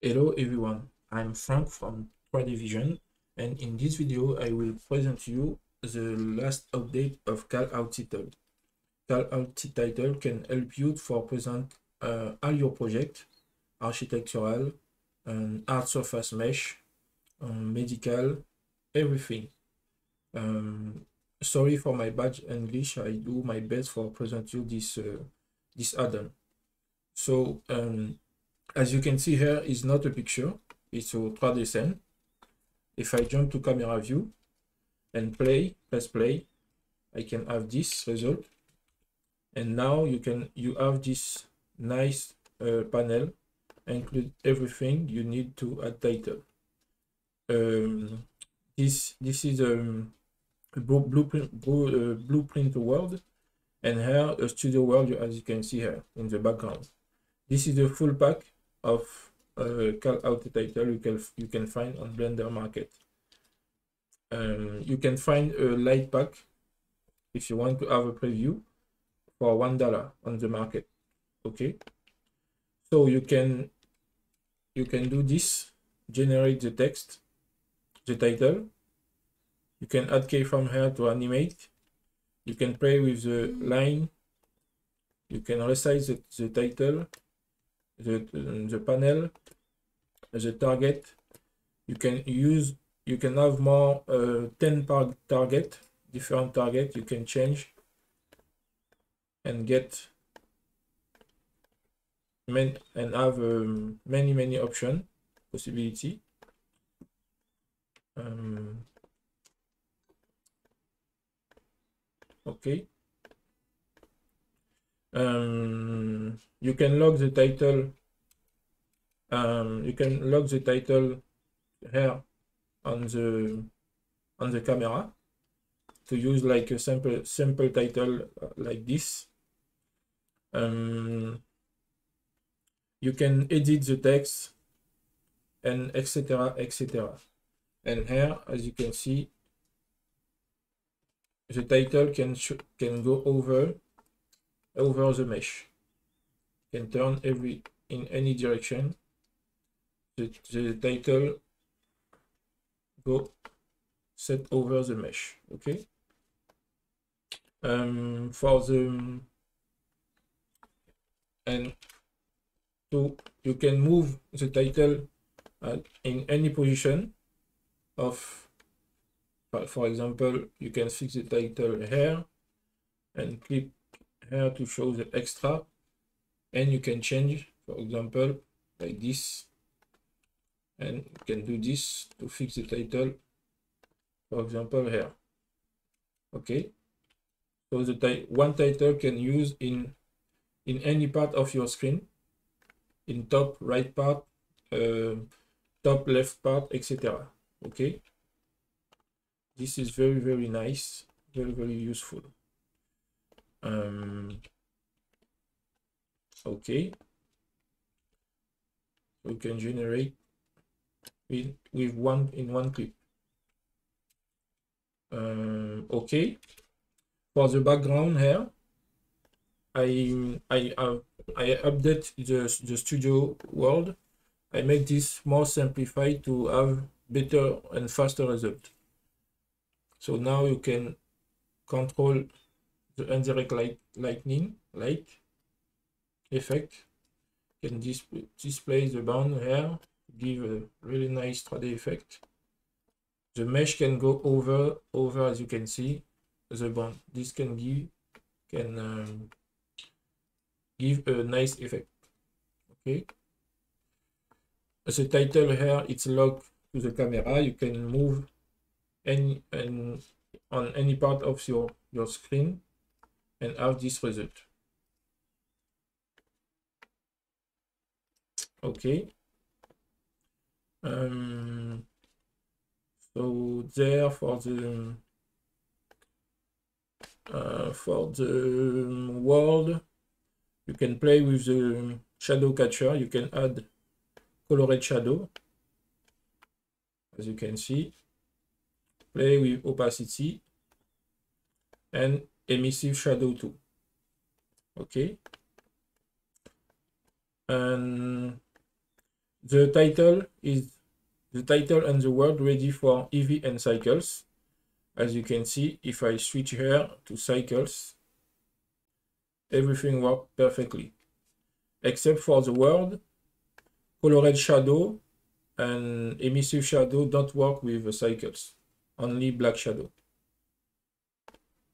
Hello everyone, I'm Frank from Tutoriel, and in this video I will present you the last update of callout title. Callout title can help you for present all your project, architectural, art surface mesh, medical, everything. Sorry for my bad English, I do my best for present you this add-on. So as you can see here is not a picture, it's a 3D scene. If I jump to camera view and press play, I can have this result. And now you have this nice panel, include everything you need to add title. This is a blueprint world, and here a studio world, as you can see here in the background. This is the full pack of callout title you can find on Blender Market. You can find a light pack if you want to have a preview for $1 on the market. Okay, so you can do this, generate the text, the title. You can add keyframe here to animate. You can play with the line. You can resize the title, the panel, the target. You can have more 10 target, different target you can change and get and have many option possibility. Okay. You can log the title. You can log the title here on the camera to use like a simple title like this. You can edit the text and etc. And here, as you can see, the title can go over the mesh, can turn in any direction. The title go set over the mesh. Okay. So you can move the title in any position of, for example, you can fix the title here and click here to show the extra, and you can change, for example, like this, and you can do this to fix the title, for example, here. Okay, so the one title can use in any part of your screen, in top right part, top left part, etc. Okay, this is very nice, very useful. Okay, we can generate with one clip. Okay, for the background here, I update the studio world. I make this more simplified to have better and faster result. So now you can control the indirect light effect. You can display the bound here, give a really nice 3D effect. The mesh can go over, as you can see, the bound. This can give a nice effect. Okay. As a title here, it's locked to the camera. You can move on any part of your screen and have this result. Okay. So there for the world, you can play with the shadow catcher. You can add colored shadow, as you can see. Play with opacity and emissive shadow too. Okay. And The title is the title and the word ready for EEVEE and cycles. As you can see, if I switch here to cycles, everything works perfectly, except for the word. Colored shadow and emissive shadow don't work with the cycles, only black shadow.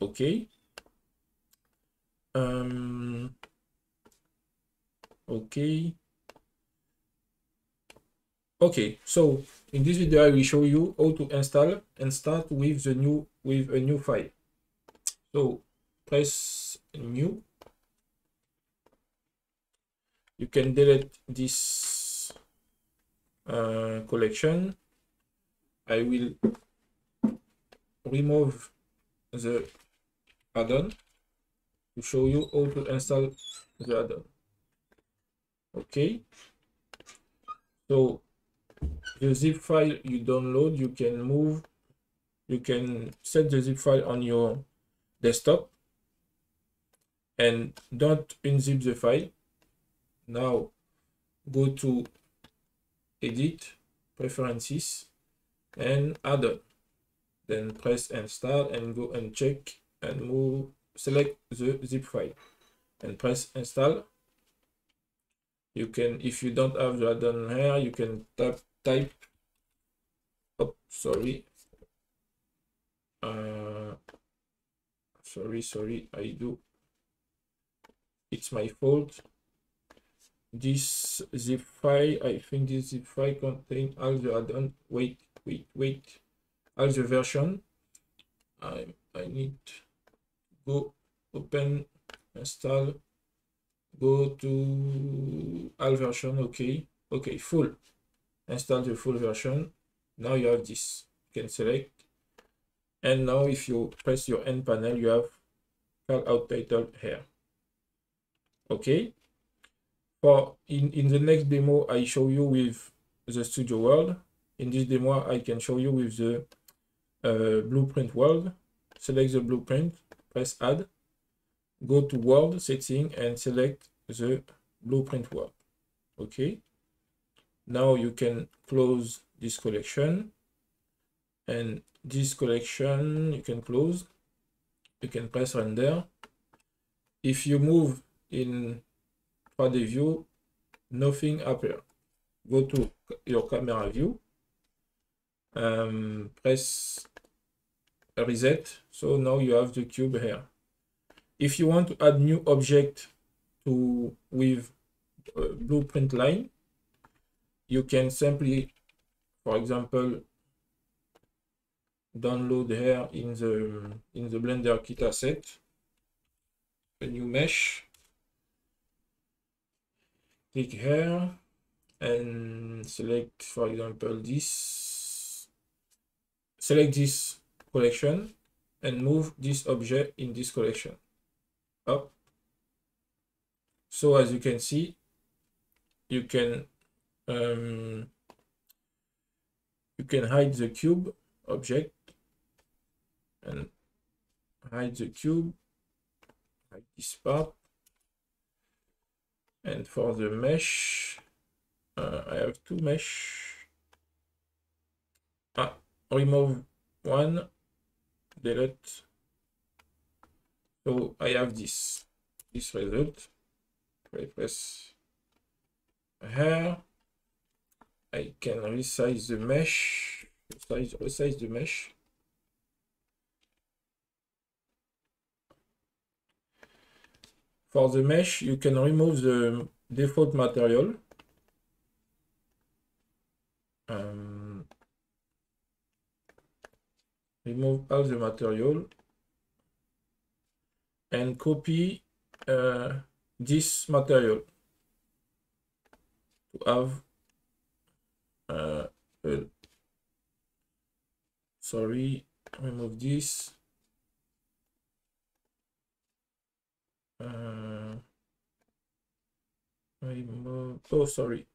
Okay. Okay. Okay, so in this video I will show you how to install and start with a new file. So press new. You can delete this collection. I will remove the add-on to show you how to install the add-on. Okay, so the zip file you download, you can set the zip file on your desktop and don't unzip the file. Now go to edit, preferences, and add-on. Then press and start and go and check and select the zip file and press install. You can, if you don't have the add-on here, you can type. Oh, sorry. Sorry, it's my fault. This zip file, I think this zip file contains all the add-on. Wait, all the version. I need to go open, install, go to all version. Okay, full. Install the full version. Now you have this. You can select. And now if you press your end panel, you have call out title here. Okay. For in the next demo, I show you with the studio world. In this demo, I can show you with the blueprint world. Select the blueprint, press add, go to world setting and select the blueprint world. Okay. Now you can close this collection, and this collection you can close. You can press render. If you move in 3D view, nothing appears. Go to your camera view, press reset. So now you have the cube here. If you want to add new object with blueprint line, you can simply, for example, download here in the Blender kit asset a new mesh. Click here and select, for example, this. Select this collection and move this object in this collection up. So as you can see, you can hide the cube object and hide the cube, hide this part. And for the mesh, I have two mesh. Remove one, delete. So I have this result. I press here. I can resize the mesh. Resize the mesh. For the mesh, you can remove the default material. Remove all the material and copy this material to have sorry, remove this. Remove, oh sorry.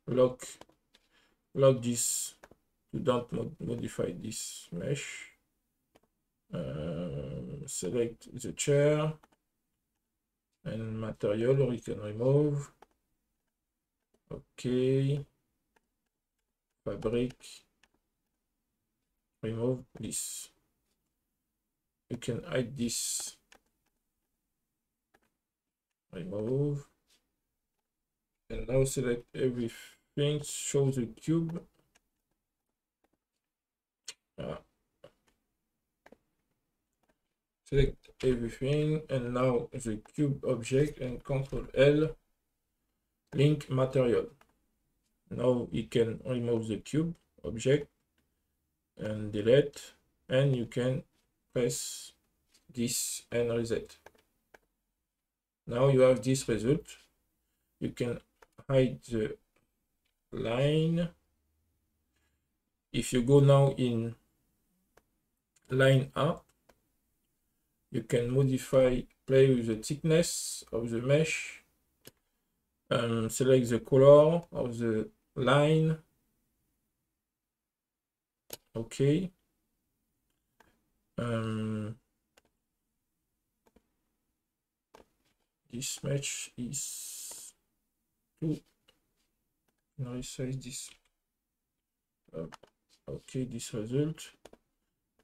Lock this to don't modify this mesh. Select the chair, and material we can remove. Okay, fabric, remove this. You can hide this, remove, and now select everything, show the cube. Select everything, and now the cube object, and Ctrl L, link material. Now you can remove the cube object and delete, and you can press this and reset. Now you have this result. You can hide the line. If you go now in line art, you can modify, play with the thickness of the mesh, select the color of the line. Okay. This mesh is too. Now resize this. Okay, this result.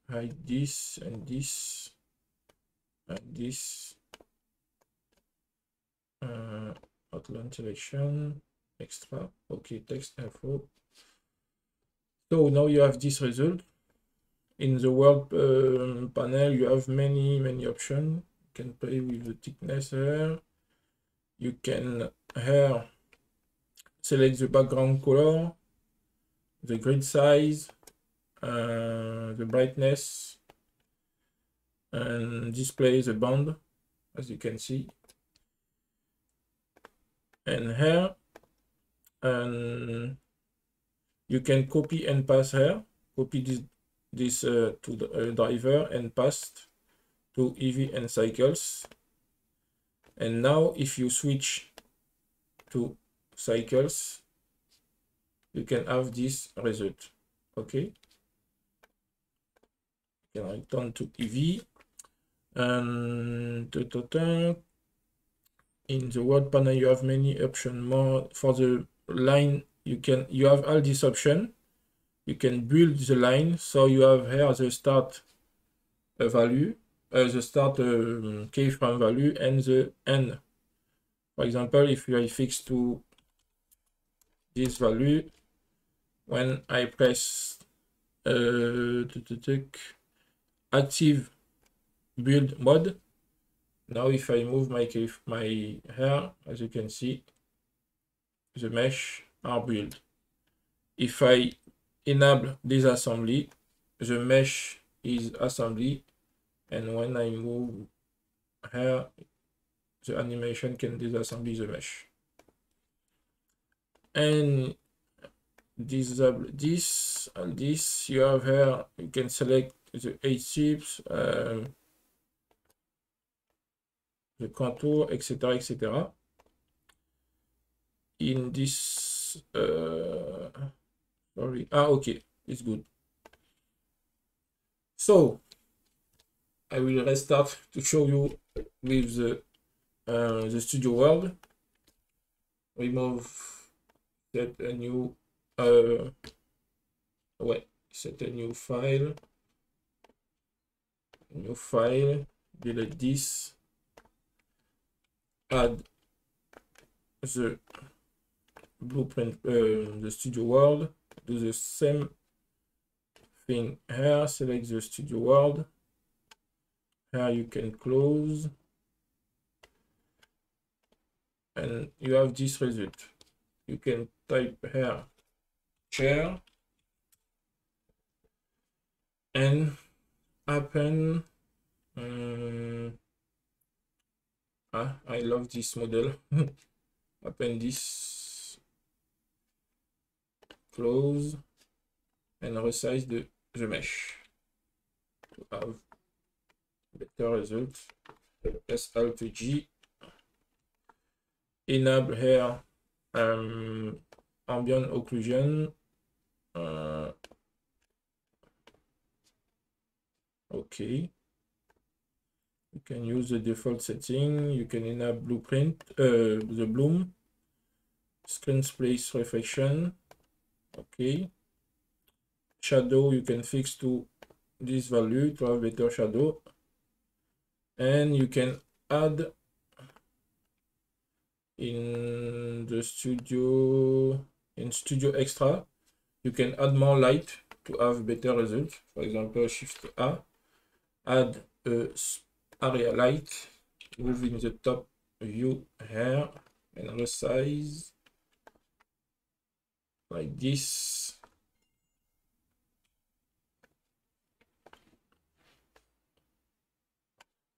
Hide this and this. And this. Outline selection. Extra. Okay, text info. So now you have this result. In the world panel, you have many options. You can play with the thickness here. You can here select the background color, the grid size, the brightness, and display the band, as you can see. And here, you can copy and paste here. Copy this to the driver and paste to EEVE&Cycles. And now if you switch to cycles, you can have this result. Okay, you can return to EEVEE, and in the word panel you have many options. More for the line, you have all these options. You can build the line, so you have here the start value, the start keyframe value, and the end. For example, if I fix to this value, when I press active build mode, now if I move my hair, as you can see, the mesh are built. If I enable disassembly, the mesh is assembly, and when I move here, the animation can disassemble the mesh. And disable this and this. You have here, you can select the 8 chips, the contour, etc., etc. In this sorry, okay, it's good. So I will restart to show you with the studio world. Remove, set a new set a new file, delete this, add the blueprint, the studio world, do the same thing here, select the studio world. Here you can close, and you have this result. You can type here chair and append. I love this model. Append this, close, and resize the mesh to have better results. Press Alt G. Enable here ambient occlusion. Okay. You can use the default setting. You can enable blueprint, the bloom, screen space reflection. Okay. Shadow, you can fix to this value to have better shadow. And you can add in the studio, in Studio Extra, you can add more light to have better results. For example, Shift A, add a area light, move in the top view here and resize like this.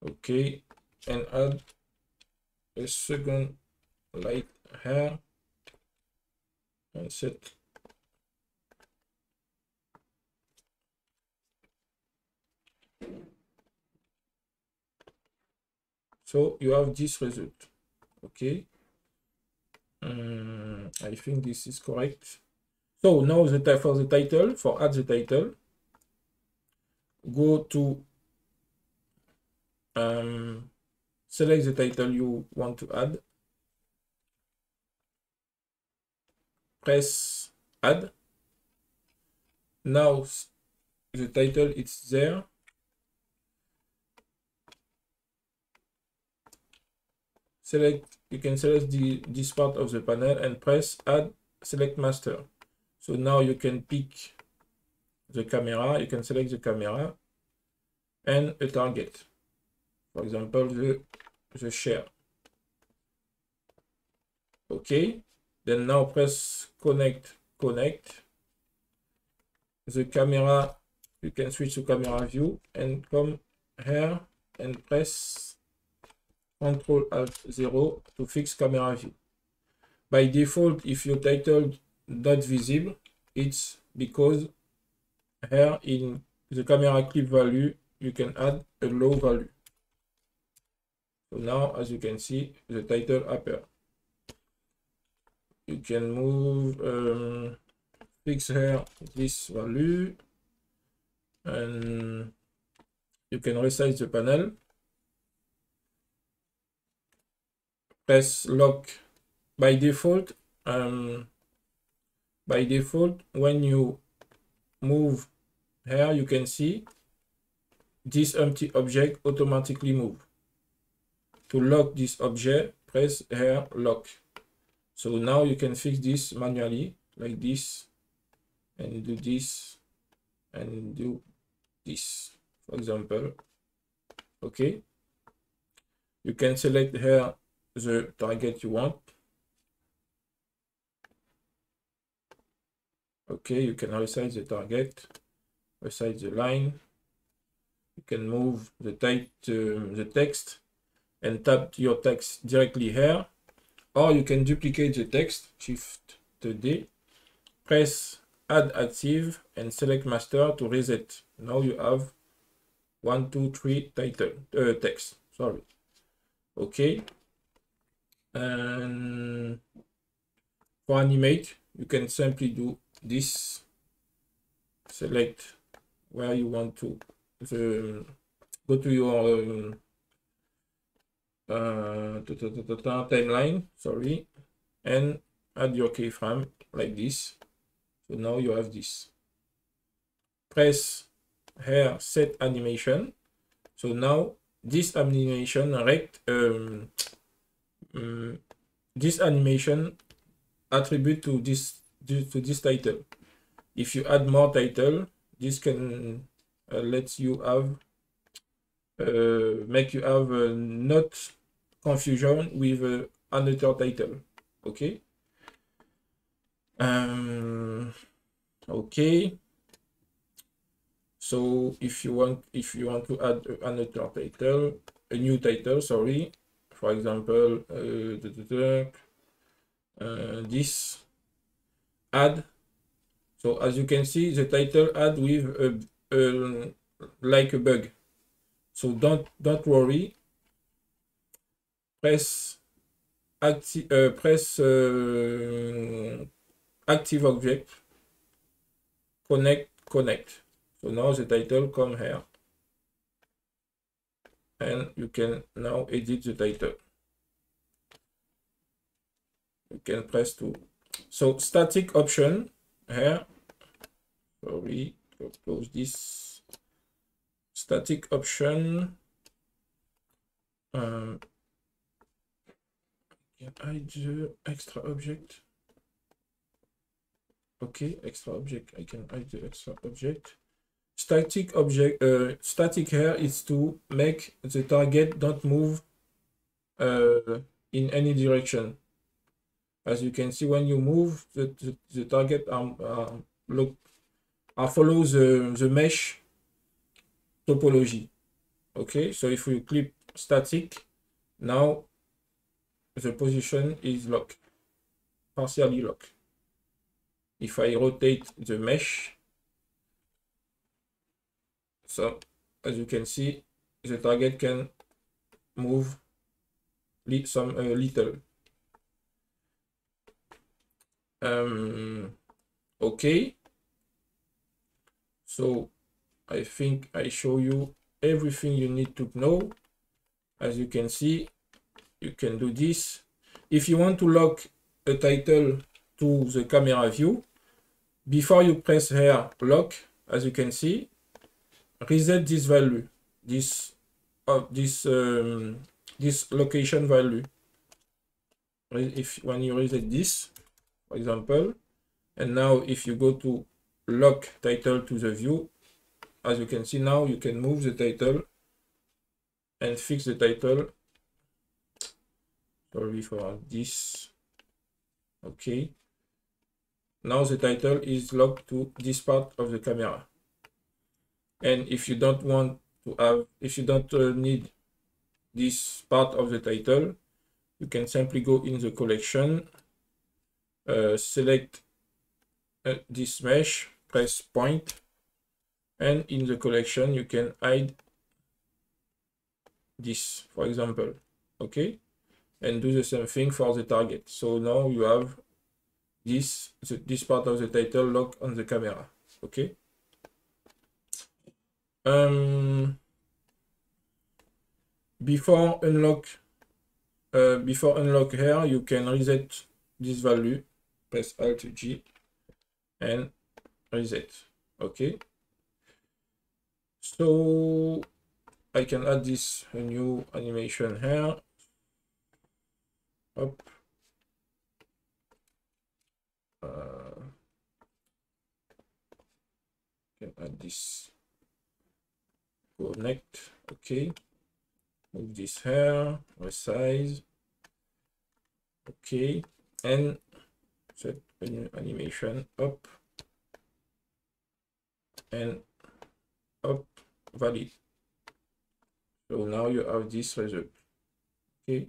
Okay, and add a second light here and set. So you have this result. Okay. I think this is correct. So now for the title, for add the title, go to select the title you want to add, press add. Now the title is there. Select, you can select this part of the panel and press add, select master. So now you can pick the camera, you can select the camera and a target. For example, the share. Okay, then now press connect. The camera, you can switch to camera view and come here and press Ctrl Alt 0 to fix camera view. By default, if your title not visible, it's because here in the camera clip value, you can add a low value. So now, as you can see, the title appear. You can move, fix here this value, and you can resize the panel. Press lock. By default, when you move here, you can see this empty object automatically move. To lock this object, press here lock. So now you can fix this manually like this, and do this, and do this, for example. Okay. You can select here the target you want. Okay, you can resize the target, resize the line. You can move the text and tap your text directly here, or you can duplicate the text, Shift D, press add active and select master to reset. Now you have 1, 2, 3 title text. Sorry. Okay. And for animate, you can simply do this. Select where you want to go to your timeline, sorry, and add your keyframe like this. So now you have this. Press here set animation. So now this animation this animation attribute to this title. If you add more title, this can let you have make you have not confusion with another title. Okay. Okay. So if you want to add another title, a new title, sorry, for example, this add. So as you can see, the title add with like a bug. So don't worry. Press active active object, connect. So now the title come here, and you can now edit the title. You can press to, so static option here, sorry, close this, static option, can hide the extra object. Okay, extra object, I can hide the extra object. Static object, static here is to make the target don't move in any direction. As you can see, when you move, the target follows the mesh topology. Okay, so if we click static, now the position is locked, partially locked. If I rotate the mesh, so as you can see, the target can move some little. Okay, so I think I show you everything you need to know. As you can see, you can do this. If you want to lock a title to the camera view, before you press here lock, as you can see, reset this value, this location value. When you reset this, for example, and now if you go to lock title to the view, as you can see, now you can move the title and fix the title. Sorry for this. Okay, now the title is locked to this part of the camera. And if you don't want to have, if you don't need this part of the title, you can simply go in the collection, select this mesh, press point, and in the collection you can hide this, for example. Okay, and do the same thing for the target. So now you have this part of the title locked on the camera. Okay. Before unlock here, you can reset this value. Press Alt G and reset. Okay, so I can add this a new animation here. Up. Can add this. Connect. Okay. Move this here. Resize. Okay. And set a new animation. Up. And up. Valid. So now you have this result. Okay.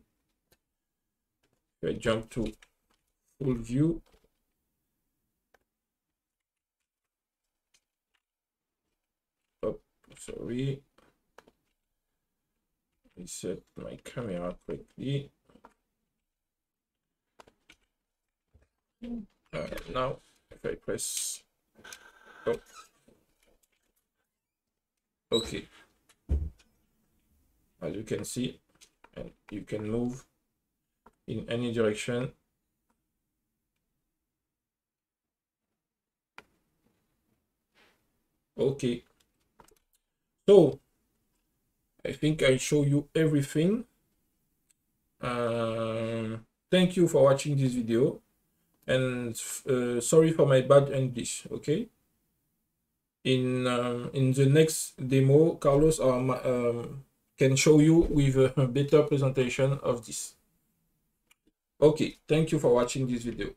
I jump to full view. Oh, sorry. Reset my camera quickly. Now, if I press, oh, okay. As you can see, and you can move in any direction. Okay, so I think I show you everything. Thank you for watching this video, and sorry for my bad English. Okay, in the next demo, Carlos can show you with a better presentation of this. Okay, thank you for watching this video.